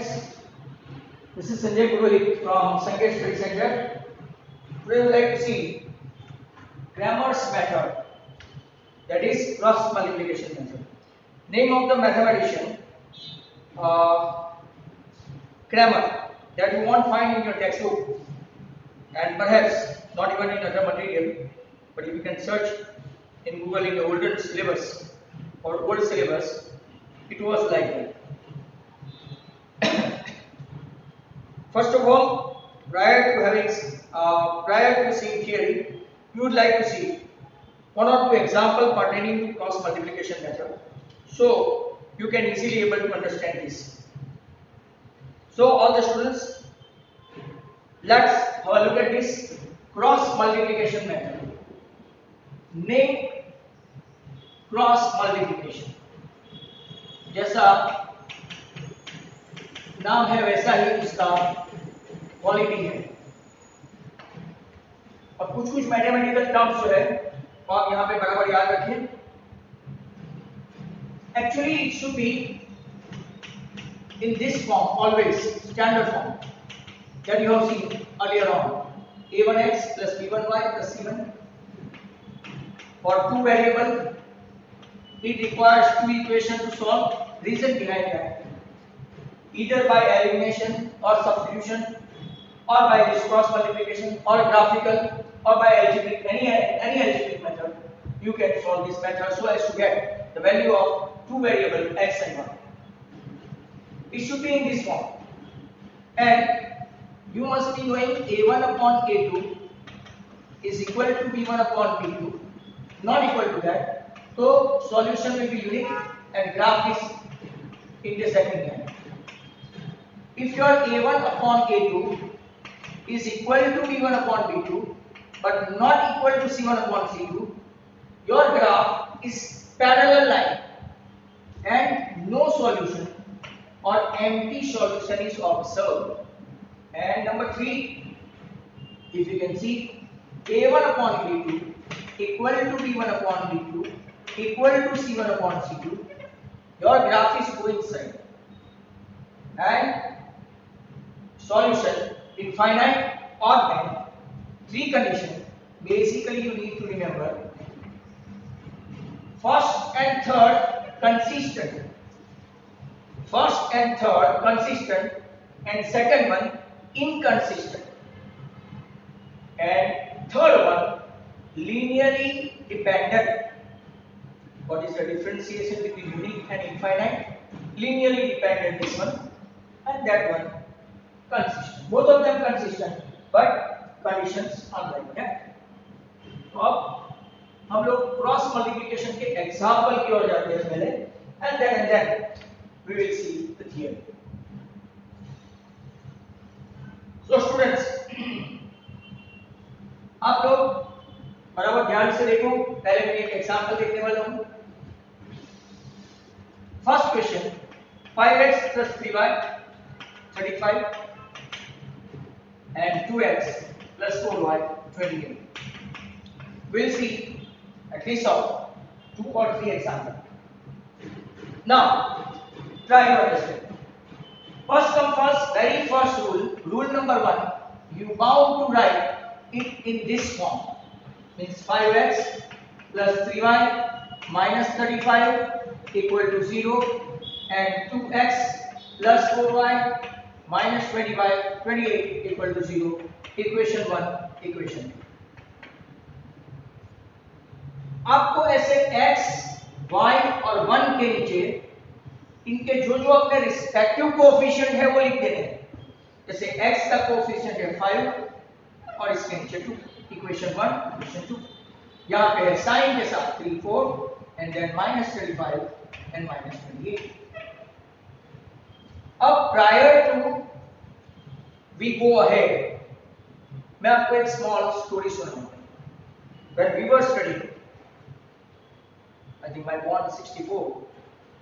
students, this is Sanjay Purohit from Sanket Study Center. Today we would like to see Cramer's method, that is cross multiplication method. Name of the mathematician Cramer, that you won't find in your textbook and perhaps not even in other material, but if you can search in Google in the older syllabus or old syllabus, it was like that. First of all, prior to seeing theory, you would like to see one or two examples pertaining to cross multiplication method, so you can easily able to understand this. So all the students, let's have a look at this cross multiplication method. Name cross multiplication. जैसा नाम है वैसा ही उसका quality है, और कुछ कुछ mathematical terms जो है वो आप यहाँ पे बराबर याद रखें. Actually it should be in this form, always standard form that you have seen earlier on. a1x plus b1y plus c1. For two variable, it requires two equations to solve. Reason behind that, either by elimination or substitution, or by this cross multiplication, or graphical, or by algebraic, any algebraic method, you can solve this method so as to get the value of two variable x and y. It should be in this form, and you must be knowing a1 upon a2 is equal to b1 upon b2, not equal to that, so solution will be unique and graph is intersecting line. If your a1 upon a2 is equal to b1 upon b2 but not equal to c1 upon c2, your graph is parallel line and no solution or empty solution is observed. And number 3, if you can see, a1 upon b2 equal to b1 upon b2 equal to c1 upon c2, your graph is coincident and solution infinite or n. 3 conditions basically you need to remember. First and third consistent, and second one inconsistent, and third one linearly dependent. What is the differentiation between unique and infinite? Linearly dependent, this one, and that one consistent. Both of them consistent, but conditions are like that. तो अब हम लोग cross multiplication के example की ओर जाते हैं पहले, and then we will see the theory. So students, आप लोग बराबर ध्यान से देखो. पहले मैं एक एग्जांपल देखने वाला हूं. First question, 5x plus 3y 35 and 2x plus 4y 28. We'll see at least of 2 or 3 examples. Now try to understand. First come first, very first rule number 1, you bound to write it in this form, means 5x plus 3y minus 35 equal to 0 and 2x plus 4y minus 28 equal to 0. Equation 1, equation 2. आपको ऐसे x, y और 1 के नीचे इनके जो जो अपने respective coefficient है वो लिख देने हैं. जैसे x का कोएफिशिएंट है 5 और इसके नीचे 2. Equation 1, equation 2. यहाँ पे है साइन के साथ 3, 4 and then minus 35 and minus 28. अब prior to we go ahead, मैं आपको एक स्मॉल स्टोरी सुनाऊंगा. When we were studying, I think my born is 64,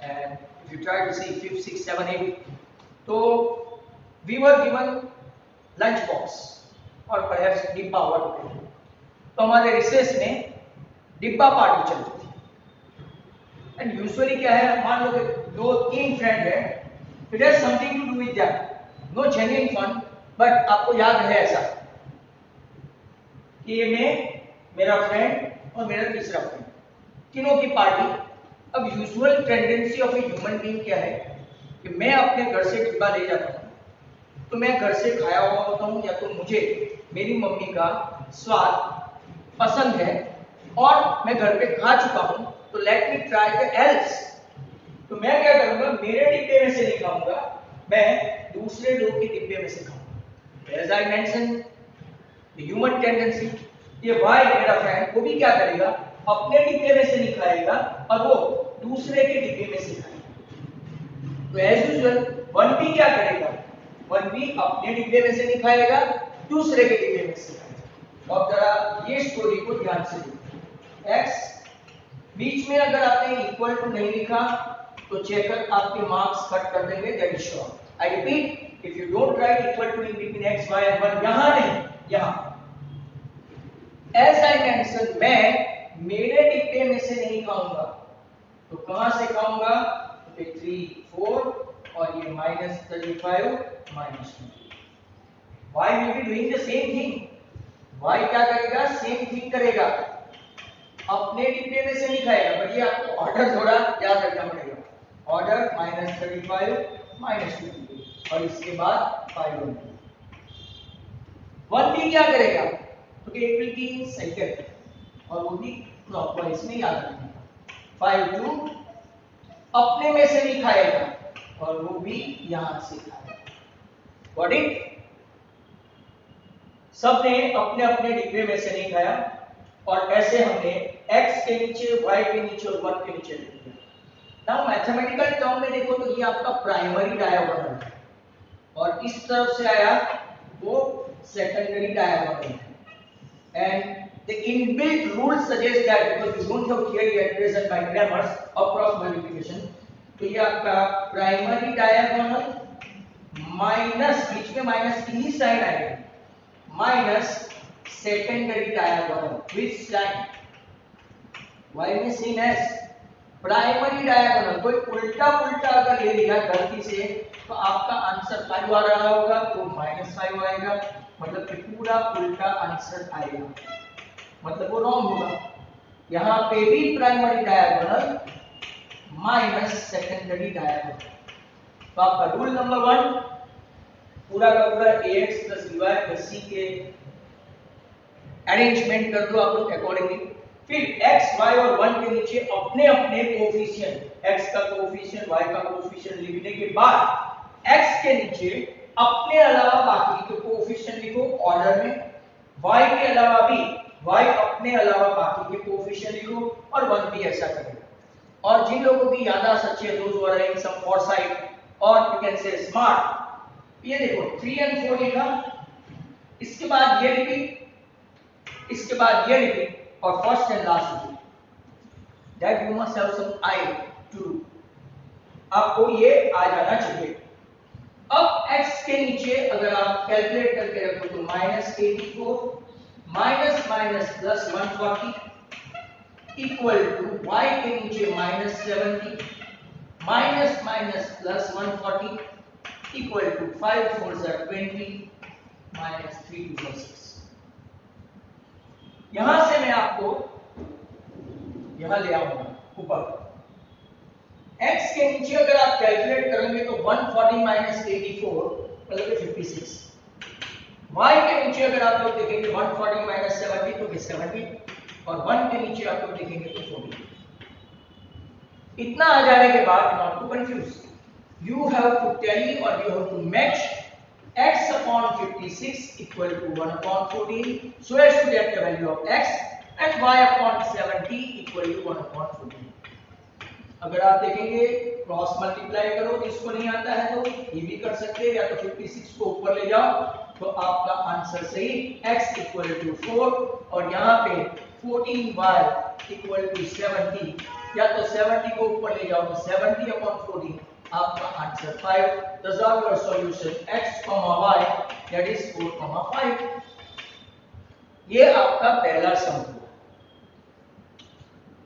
and if you try to see 5, 6, 7, 8, so we were given lunch box और perhaps डिब्बा हुआ. तो हमारे रिसेस में डिब्बा पार्टी चलती थी. एंड यूजुअली क्या है, मान लो कि 2-3 फ्रेंड है it has something to do with that, no genuine fun, but आपको याद है ऐसा कि ये मेरा फ्रेंड और मेरा तीसरा फ्रेंड, तीनों की पार्टी। अब usual tendency of a human being क्या है कि मैं अपने घर से डिब्बा ले जाता हूँ, तो मैं घर से खाया हुआ होता हूँ या तो मुझे मेरी मम्मी का स्वाद पसंद है और मैं घर पे खा चुका हूँ, तो let me try the L's. तो मैं क्या करूंगा, मेरे डिब्बे में से नहीं खाऊंगा, मैं दूसरे लोग के डिब्बे में से खाऊंगा। As I mention human tendency, ये वाई मेरा फ्रेंड वो भी क्या करेगा, अपने डिब्बे में से नहीं खाएगा और वो दूसरे के डिब्बे में से खाएगा। तो एज यूजुअल वन भी क्या करेगा, वन भी अपने डिब्बे में से नहीं खाएगा, दूसरे के डिब्बे में से खाएगा। अब जरा ये स्टोरी को ध्यान से देखो। एक्स बीच में अगर आपने इक्वल टू नहीं लिखा तो चेकर आपके मार्क्स कट कर देंगे, that is sure. I repeat, if you don't write equal to in between x y and 1, यहां नहीं, यहां एज आई मेंशन, मैं मेरे डिब्बे में से नहीं खाऊंगा, तो कहां से खाऊंगा, तो 3 4 और ये -35 -2। y will be doing the same thing, y क्या करेगा, सेम थिंग करेगा, अपने डिब्बे में से नहीं खाएगा, बट ये आपको ऑर्डर थोड़ा याद रखना पड़ेगा। ऑर्डर -35 -2 और इसके बाद 5 1 भी क्या करेगा, तो it will be in second और वो भी क्लॉकवाइज में याद रखना। 5 2 अपने में से नहीं खाएगा और वो भी यहां से खाएगा। Got it? सबने अपने अपने डिब्बे में से नहीं खाया और ऐसे हमने x के नीचे, y के नीचे और 1 के नीचे लिख दिया। नाउ मैथमेटिकल टर्म में देखो तो ये आपका प्राइमरी डायगोनल है और इस तरफ से आया वो सेकेंडरी डायगोनल है। And the inbuilt rule suggests that because you don't have theory at present by grammars of cross multiplication, तो ये आपका प्राइमरी डायगोनल माइनस, बीच में माइनस की ही साइन आएगी, minus secondary diagonal which sign, y में same as primary diagonal. कोई उल्टा पुल्टा अगर ले लिया गलती से तो आपका आंसर 5 आ रहा होगा तो -5 आएगा, मतलब कि पूरा उल्टा आंसर आएगा, मतलब वो रॉन्ग होगा। यहां पे भी primary diagonal minus secondary diagonal. तो आपका रूल नंबर 1 पूरा का पूरा ax + by + c के अरेंजमेंट कर दो आप लोग अकॉर्डिंगली। फिर x y और 1 के नीचे अपने अपने कोएफिशिएंट, x का कोएफिशिएंट y का कोएफिशिएंट लिखने के बाद x के नीचे अपने अलावा बाकी के कोएफिशिएंट लिखो ऑर्डर में, y के अलावा भी y अपने अलावा बाकी के कोएफिशिएंट लिखो और 1 भी ऐसा करेगा। और जिन लोगों की याददाश्त अच्छी है, those who are having some foresight और यू कैन से स्मार्ट, ये देखो 3 और 4 लिखा, इसके बाद ये रिपीट, इसके बाद ये रिपीट और first and last repeat, that you must have some I to do, आपको ये आ जाना चाहिए। अब x के नीचे अगर आप कैलकुलेट करके रखो तो -84 minus minus plus 140 equal to y के नीचे -70 minus minus plus 140 equal to 5 4 20 minus 3 2 6। यहां से मैं आपको यहां ले आऊंगा ऊपर, x के नीचे अगर आप कैलकुलेट करेंगे तो 140 माइनस 84 मतलब 56, y के नीचे अगर आप लोग देखेंगे 140 माइनस 70 तो 70 और 1 के नीचे आप लोग देखेंगे तो 40। इतना आ जाने के बाद not to confuse, you have to tally or you have to match x upon 56 equal to 1 upon 14 so as to get the value of x and y upon 70 equal to 1 upon 14। अगर आप देखेंगे cross multiply करो, इसको नहीं आता है तो ये भी कर सकते हैं, या तो 56 को ऊपर ले जाओ तो आपका आंसर सही x इक्वल टू 4 और यहाँ पे 14y इक्वल टू 70, या तो 70 को ऊपर ले जाओ तो 70 अपॉन 14 आपका answer 5। Resolve your solution x, y that is 4, 5। ये आपका पहला सम हुआ।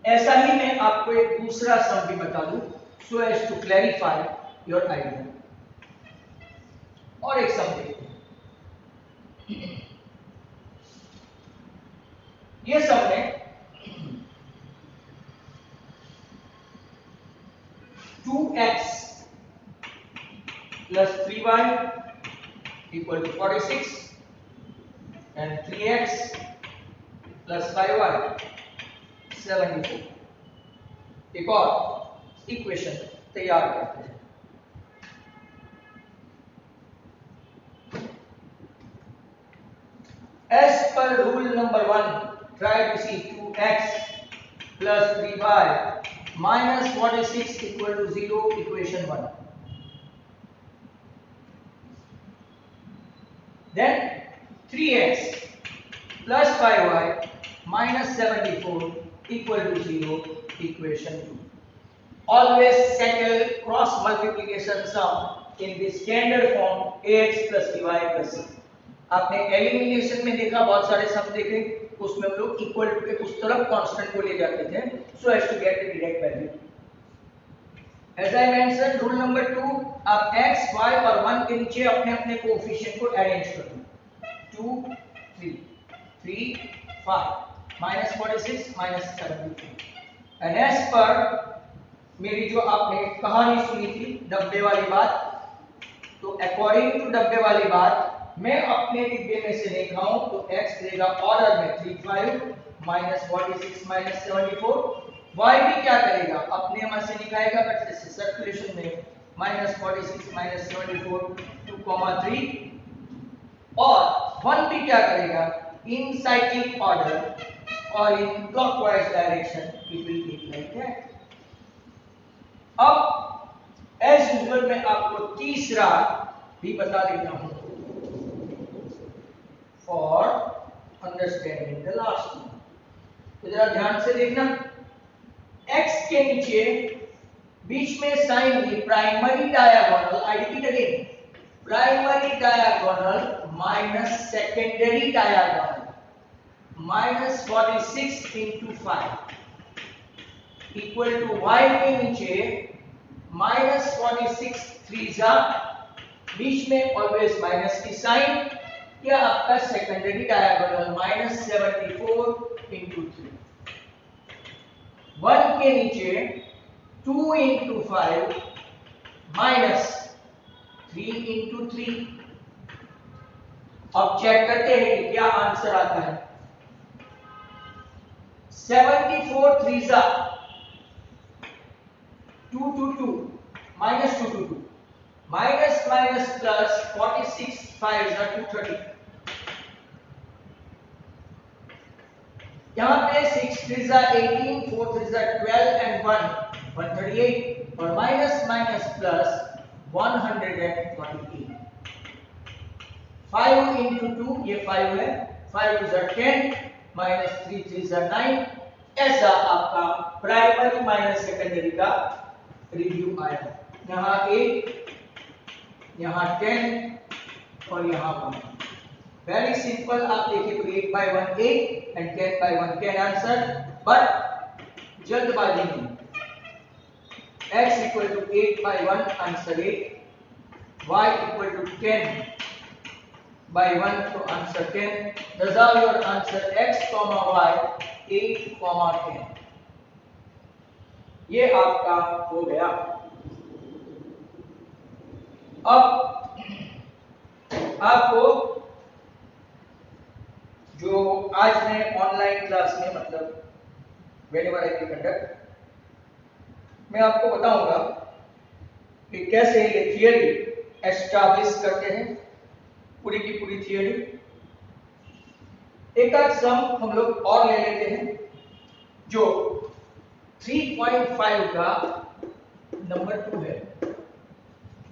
ऐसा ही मैं आपको एक दूसरा सम भी बता दूं so as to clarify your idea. और एक सम देखते हैं। ये सम में 2x plus 3y equal to 46 and 3x plus 5y 74। एक और इक्वेशन तैयार करते हैं। As per rule number 1, try to see 2x plus 3y minus 46 equal to 0, equation 1. Then 3x plus 5y minus 74 equal to 0, equation 2. Always settle cross multiplication sum in the standard form ax plus by plus c. आपने elimination में देखा, बहुत सारे सम देखे, उसमें हम लोग equal to के उस तरफ कांस्टेंट को ले जाते थे so as to get the direct value. As I mention rule number 2, आप x, y और 1 के नीचे अपने अपने कोएफिशिएंट को अरेंज कर दो। 2 3 3 5 minus 46 minus 74 and as per मेरी जो आपने कहानी सुनी थी डब्बे वाली बात, तो अकॉर्डिंग टू डब्बे वाली बात मैं अपने डिब्बे में से निकालूं तो x देगा ऑर्डर में 35 minus 46 minus 74, y भी क्या करेगा अपने में से निकालेगा बट जैसे सर्कुलेशन में minus 46 minus 74 2,3 और 1 भी क्या करेगा इन साइक्लिक ऑर्डर और in clockwise direction it will take like that. अब एज यूजुअल मैं आपको तीसरा भी बता देता हूं for understanding the last one. तो जरा ध्यान से देखना, x के नीचे बीच में साइन ये primary diagonal, I repeat again, primary diagonal minus secondary diagonal minus 46 into 5 equal to y के नीचे माइनस 46 3 जा, बीच में ऑलवेज माइनस की साइन, क्या आपका सेकेंडरी डायगोनल माइनस 74 इंटू 3, 1 के नीचे 2 इंटू 5 माइनस 3 इंटू 3। अब चेक करते हैं कि क्या आंसर आता है। 74 3 जा 2 2 2 माइनस 2 2 2 माइनस माइनस प्लस 46 5 जा 230। यहां पे 6 3 जा 18 4 3 जा 12 एंड 1 138 और माइनस माइनस प्लस 148। 5 into 2 ये 5 है, 5 2 जा 10 माइनस 3 3 जा 9। ऐसा आपका प्राइमरी माइनस सेकेंडरी का रिव्यू आया। यहाँ 8, यहाँ 10 और यहाँ 1। वेरी सिंपल, आप देखिए तो 8 by 1 8 and 10 by 1 10 answer, but जल्दबाजी नहीं। x equal to 8 by 1 answer 8, y equal to 10 by 1 तो answer 10। Resolve your answer x, y 8, 10। ये आपका हो गया। अब आपको जो आज मैं ऑनलाइन क्लास में मतलब व्हेनेवर आई विल कंडक्ट, मैं आपको बताऊंगा कि कैसे ये थियरी एस्टैब्लिश करते हैं, पूरी की पूरी थियरी। एक आध सम हम लोग और ले लेते हैं जो 3.5 का नंबर 2 है,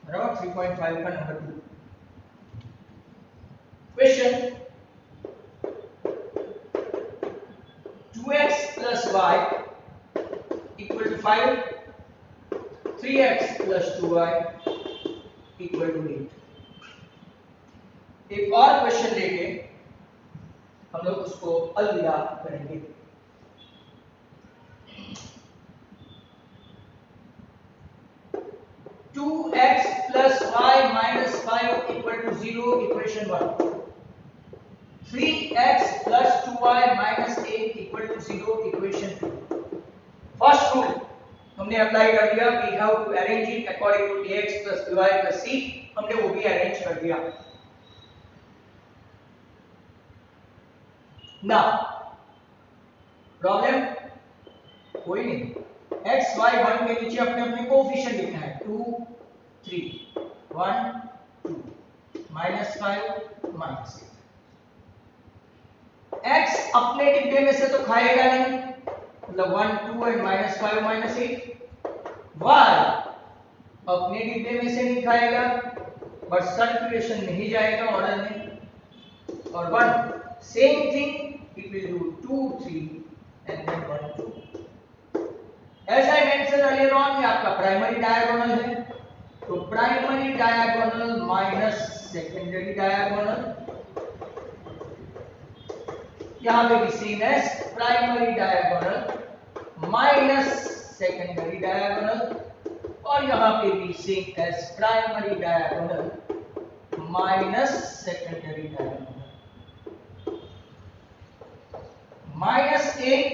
बराबर 3.5 का number 2। Question 2x plus y equal to 5, 3x plus 2y equal to 8। एक और क्वेश्चन लेके हम लोग उसको अलविदा करेंगे। Two x plus y minus 5 equal to equation 1, 3x plus 2y minus 8 equal to 0 equation 2। First rule हमने अप्लाई कर दिया, we have to arrange it according to ax plus by plus c, हमने वो भी अरेंज कर दिया। ना problem कोई नहीं, x y 1 के नीचे अपने अपने कोएफिशिएंट लिखना है, 2 3 1 2 -5 -8। x अपने डिब्बे में से तो खाएगा नहीं, मतलब 1 2 एंड -5 -8। y अपने डिब्बे में से नहीं खाएगा, बट सर्कुलेशन में ही जाएगा ऑर्डर में। और 1 same thing, it will do 2 3 and then 1 2। As I mentioned earlier on, ये आपका प्राइमरी डायगोनल है, तो primary diagonal minus secondary diagonal, यहाँ पे भी same as primary diagonal minus secondary diagonal, और यहाँ पे भी same as primary diagonal minus secondary diagonal. -8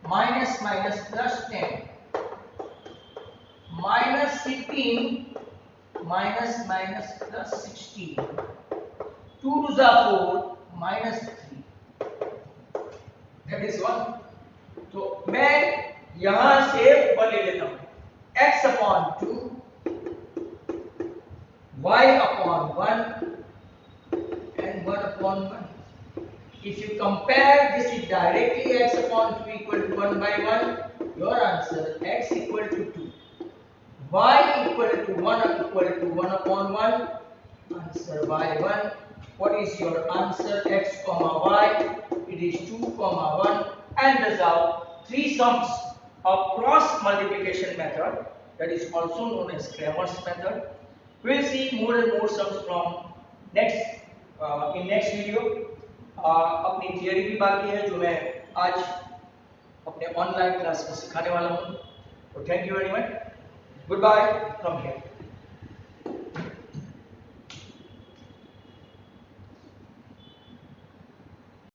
minus minus plus 10, -15 minus minus plus 16, 2 to the 4 -3, that is 1। तो मैं यहां से ऊपर ले लेता हूं, x upon 2 y upon 1 and 1 upon 1। If you compare this is directly x upon 2 equal to 1 by 1, your answer x equal to 2, y equal to 1 upon 1, answer y 1। What is your answer? X comma y, it is 2 comma 1, and resolve three sums of cross multiplication method, that is also known as Cramer's method. We'll see more and more sums from in next video। अपनी theory भी बाकी है जो मैं आज अपने online class में सिखाने वाला हूँ। तो thank you very much, goodbye from here.